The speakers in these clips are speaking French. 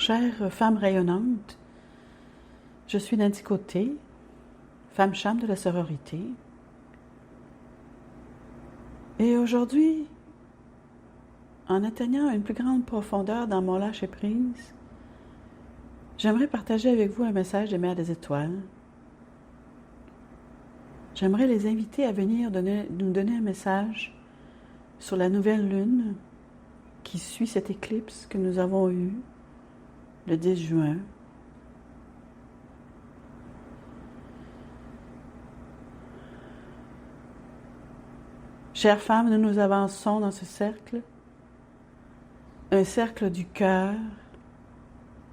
chère femme rayonnante, je suis Nancy Côté, femme chambre de la sororité. Et aujourd'hui, en atteignant une plus grande profondeur dans mon lâcher-prise, j'aimerais partager avec vous un message des Mères des Étoiles. J'aimerais les inviter à venir nous donner un message sur la nouvelle lune qui suit cette éclipse que nous avons eue le 10 juin. Chères femmes, nous avançons dans ce cercle, un cercle du cœur,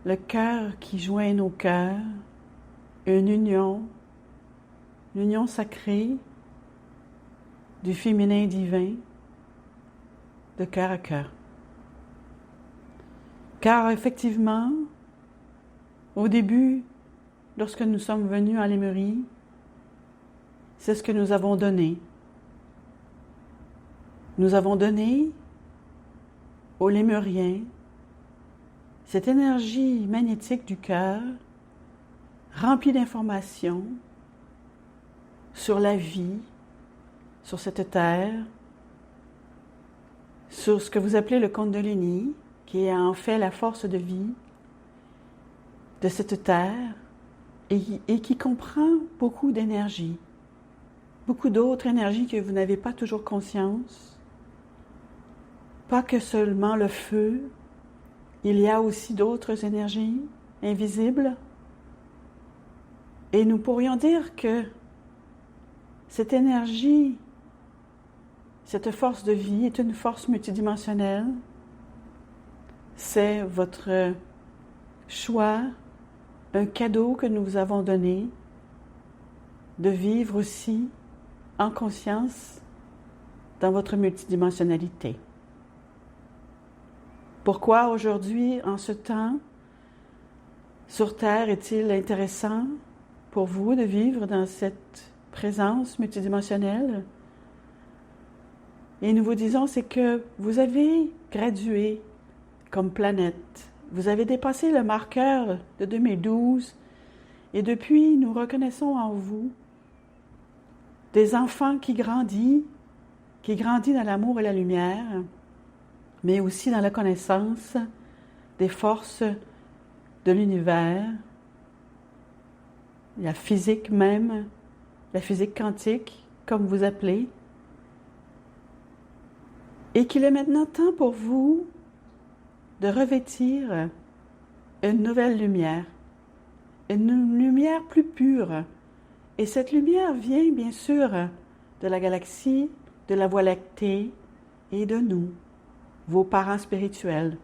le cœur qui joint nos cœurs, une union sacrée du féminin divin, de cœur à cœur. Car effectivement, au début, lorsque nous sommes venus à Lémurie, c'est ce que nous avons donné. Nous avons donné aux Lémuriens cette énergie magnétique du cœur, remplie d'informations sur la vie, sur cette terre, sur ce que vous appelez le Kundalini, qui est en fait la force de vie de cette terre et qui comprend beaucoup d'énergie, beaucoup d'autres énergies que vous n'avez pas toujours conscience. Pas que seulement le feu, il y a aussi d'autres énergies invisibles. Et nous pourrions dire que cette énergie, cette force de vie est une force multidimensionnelle. C'est votre choix, un cadeau que nous vous avons donné, de vivre aussi en conscience dans votre multidimensionnalité. Pourquoi aujourd'hui, en ce temps, sur Terre, est-il intéressant pour vous de vivre dans cette présence multidimensionnelle? Et nous vous disons, c'est que vous avez gradué comme planète. Vous avez dépassé le marqueur de 2012 et depuis, nous reconnaissons en vous des enfants qui grandissent dans l'amour et la lumière, mais aussi dans la connaissance des forces de l'univers, la physique même, la physique quantique, comme vous appelez, et qu'il est maintenant temps pour vous de revêtir une nouvelle lumière, une lumière plus pure. Et cette lumière vient bien sûr de la galaxie, de la Voie lactée et de nous, vos parents spirituels,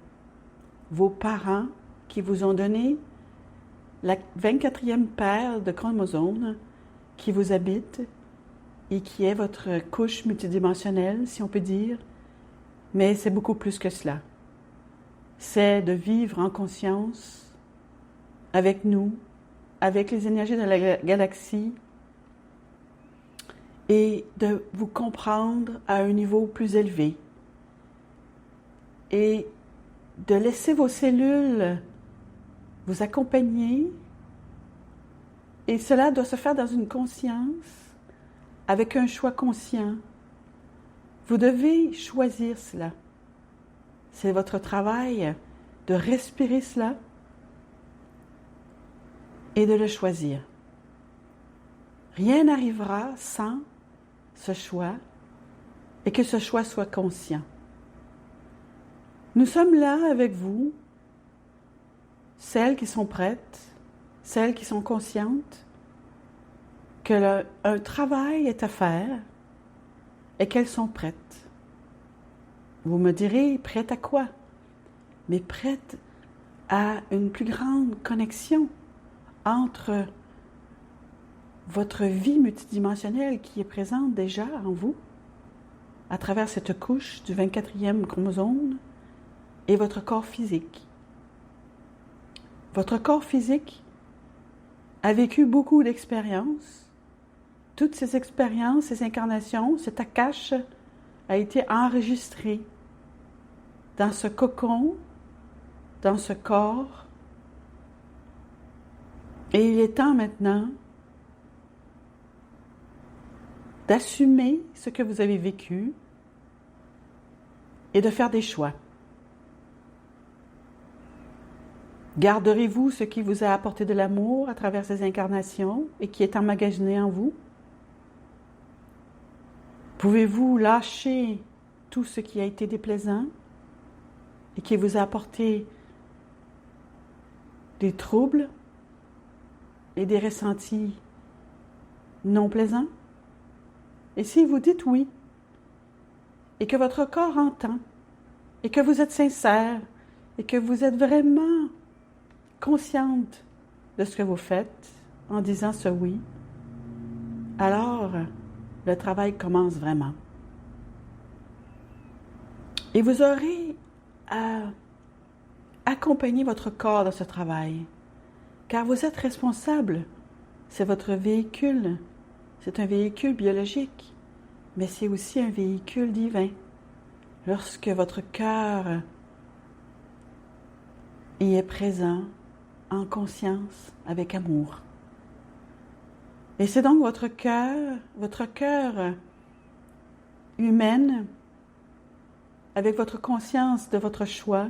vos parents qui vous ont donné la 24e paire de chromosomes qui vous habite et qui est votre couche multidimensionnelle, si on peut dire, mais c'est beaucoup plus que cela. C'est de vivre en conscience avec nous, avec les énergies de la galaxie et de vous comprendre à un niveau plus élevé et de laisser vos cellules vous accompagner. Et cela doit se faire dans une conscience, avec un choix conscient. Vous devez choisir cela. C'est votre travail de respirer cela et de le choisir. Rien n'arrivera sans ce choix et que ce choix soit conscient. Nous sommes là avec vous, celles qui sont prêtes, celles qui sont conscientes que un travail est à faire et qu'elles sont prêtes. Vous me direz, prête à quoi? Mais prête à une plus grande connexion entre votre vie multidimensionnelle qui est présente déjà en vous, à travers cette couche du 24e chromosome, et votre corps physique. Votre corps physique a vécu beaucoup d'expériences. Toutes ces expériences, ces incarnations, cet akash a été enregistré dans ce cocon, dans ce corps Et il est temps maintenant d'assumer ce que vous avez vécu et de faire des choix. Garderez-vous ce qui vous a apporté de l'amour à travers ces incarnations et qui est emmagasiné en vous? Pouvez-vous lâcher tout ce qui a été déplaisant et qui vous a apporté des troubles et des ressentis non plaisants? Et si vous dites oui, et que votre corps entend, et que vous êtes sincère, et que vous êtes vraiment consciente de ce que vous faites en disant ce oui, alors le travail commence vraiment. Et vous aurez à accompagner votre corps dans ce travail, car vous êtes responsable. C'est votre véhicule. C'est un véhicule biologique, mais c'est aussi un véhicule divin. Lorsque votre cœur y est présent, en conscience, avec amour. Et c'est donc votre cœur humaine, avec votre conscience de votre choix,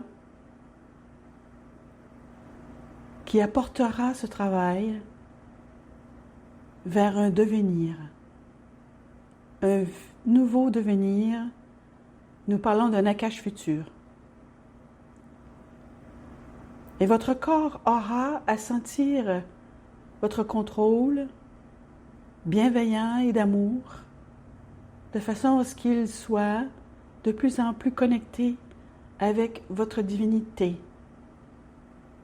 qui apportera ce travail vers un devenir, un nouveau devenir. Nous parlons d'un Akash futur. Et votre corps aura à sentir votre contrôle bienveillant et d'amour, de façon à ce qu'il soit de plus en plus connecté avec votre divinité,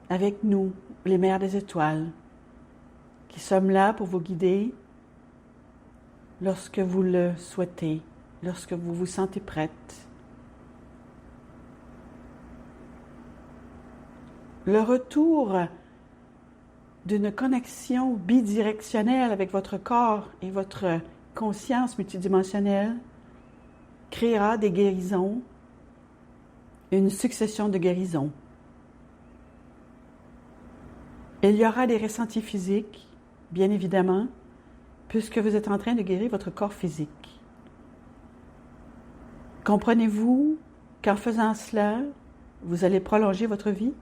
avec nous, les mères des étoiles, qui sommes là pour vous guider lorsque vous le souhaitez, lorsque vous vous sentez prête. Le retour d'une connexion bidirectionnelle avec votre corps et votre conscience multidimensionnelle créera des guérisons, une succession de guérisons. Il y aura des ressentis physiques, bien évidemment, puisque vous êtes en train de guérir votre corps physique. Comprenez-vous qu'en faisant cela, vous allez prolonger votre vie?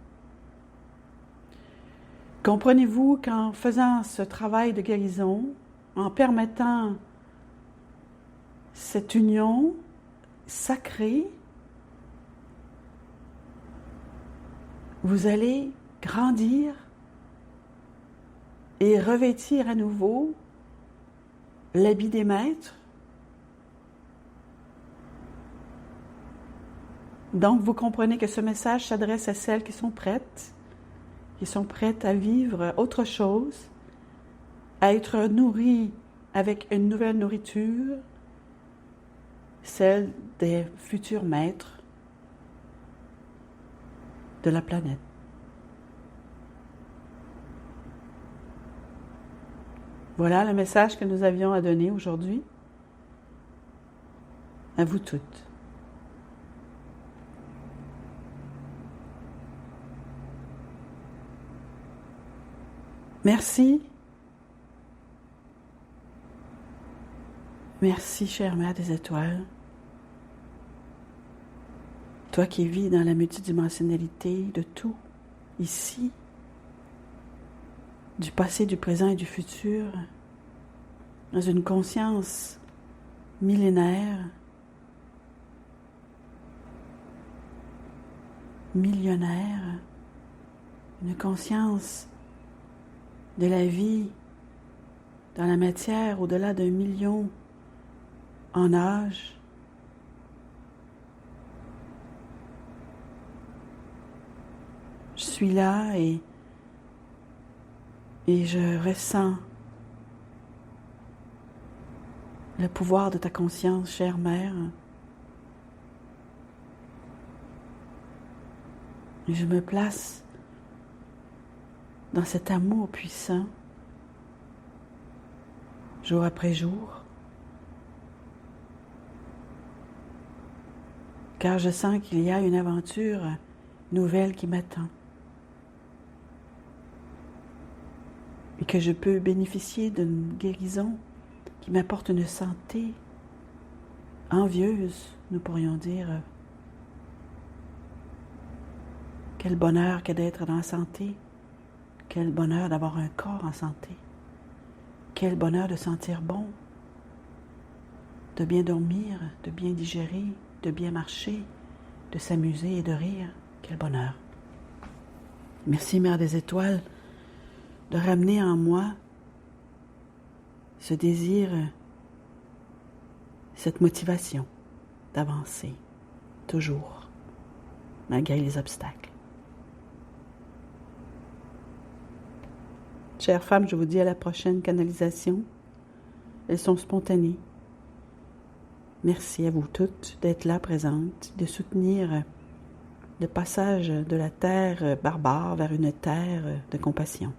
Comprenez-vous qu'en faisant ce travail de guérison, en permettant cette union sacrée, vous allez grandir et revêtir à nouveau l'habit des maîtres. Donc, vous comprenez que ce message s'adresse à celles qui sont prêtes à vivre autre chose, à être nourries avec une nouvelle nourriture, celle des futurs maîtres de la planète. Voilà le message que nous avions à donner aujourd'hui. À vous toutes. Merci. Merci, chère Mère des Étoiles. Toi qui vis dans la multidimensionnalité de tout, ici, du passé, du présent et du futur, dans une conscience millénaire, millionnaire, une conscience de la vie dans la matière au-delà d'1 million en âge. Je suis là et je ressens le pouvoir de ta conscience, chère Mère. Et je me place dans cet amour puissant, jour après jour, car je sens qu'il y a une aventure nouvelle qui m'attend. et que je peux bénéficier d'une guérison qui m'apporte une santé envieuse, nous pourrions dire. Quel bonheur que d'être dans la santé. Quel bonheur d'avoir un corps en santé. Quel bonheur de sentir bon, de bien dormir, de bien digérer, de bien marcher, de s'amuser et de rire. Quel bonheur. Merci, Mère des Étoiles, de ramener en moi ce désir, cette motivation d'avancer, toujours, malgré les obstacles. Chères femmes, je vous dis à la prochaine canalisation. Elles sont spontanées. Merci à vous toutes d'être là présentes, de soutenir le passage de la terre barbare vers une terre de compassion.